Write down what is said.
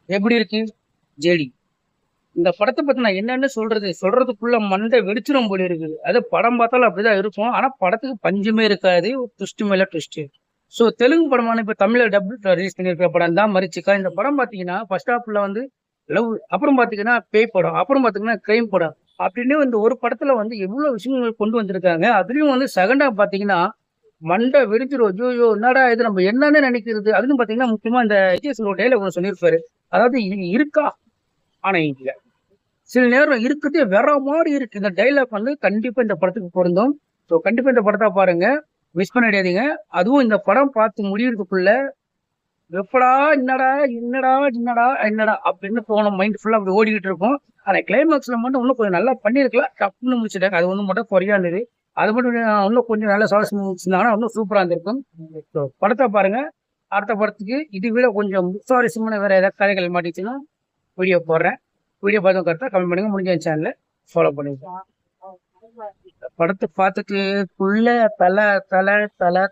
எப்படி இருக்கு ஜேடி? இந்த படத்தை பத்தி நான் என்னன்னு சொல்றதுக்குள்ள மண்டை வெடிச்சிடும் போல இருக்குது. அது படம் பார்த்தாலும் அப்படிதான் இருக்கும். ஆனா படத்துக்கு பஞ்சமே இருக்காது. ட்விஸ்ட் மேல ட்விஸ்ட். ஸோ தெலுங்கு படமான இப்ப தமிழ்ல டப் ரிலீஸ் பண்ணியிருக்கிற படம் தான் மரிச்சிக்கா. இந்த படம் பாத்தீங்கன்னா ஃபர்ஸ்ட் ஹாஃப்ல வந்து லவ், அப்புறம் பாத்தீங்கன்னா பேய் படம், அப்புறம் பாத்தீங்கன்னா கிரைம் படம் அப்படின்னு இந்த ஒரு படத்துல வந்து எவ்வளவு விஷயங்கள் கொண்டு வந்திருக்காங்க. அதுலயும் வந்து செகண்ட் ஹாஃப் பாத்தீங்கன்னா மண்டை வெடிச்சிரும். ஐயோ என்னடா இது, நம்ம என்னன்னு நினைக்கிறது. அதுவும் பாத்தீங்கன்னா முக்கியமா இந்த விஜய் ஒரு டைலாக் ஒன்று சொல்லியிருப்பாரு. அதாவது இது இருக்கா ஆனா இல்ல, சில நேரம் இருக்கிறதே வேற மாதிரி இருக்கு. இந்த டைலாக் வந்து கண்டிப்பா இந்த படத்துக்கு பொருந்தும். ஸோ கண்டிப்பா இந்த படத்தை பாருங்க, மிஸ் பண்ணிடாதீங்க. அதுவும் இந்த படம் பார்த்து முடியறதுக்குள்ள எப்படா என்னடா என்னடா என்னடா என்னடா அப்படின்னு தோணும். மைண்ட் ஃபுல்லா அப்படி ஓடிக்கிட்டு இருக்கும். ஆனா கிளைமேக்ஸ்ல மட்டும் இன்னும் கொஞ்சம் நல்லா பண்ணிருக்கலாம், டப்புன்னு முடிச்சிட்டாங்க. அது வந்து மட்டும் குறையா இருந்தது. அது மட்டும் இன்னும் கொஞ்சம் நல்ல சாகசம் முடிச்சிருந்தாங்கன்னா இன்னும் சூப்பரா இருந்திருக்கும். ஸோ படத்தை பாருங்க. அடுத்த படத்துக்கு இது விட கொஞ்சம் சுவாரஸ்யமான வேற ஏதாவது கதைகள் மாட்டிச்சுன்னா வீடியோ போடுறேன். வீடியோ பார்த்து கரெக்டாக கமெண்ட் பண்ணுங்க. முடிஞ்ச சேனலை ஃபாலோ பண்ணுங்க. படத்தை பார்த்துட்டு புள்ள தலை தலை தலை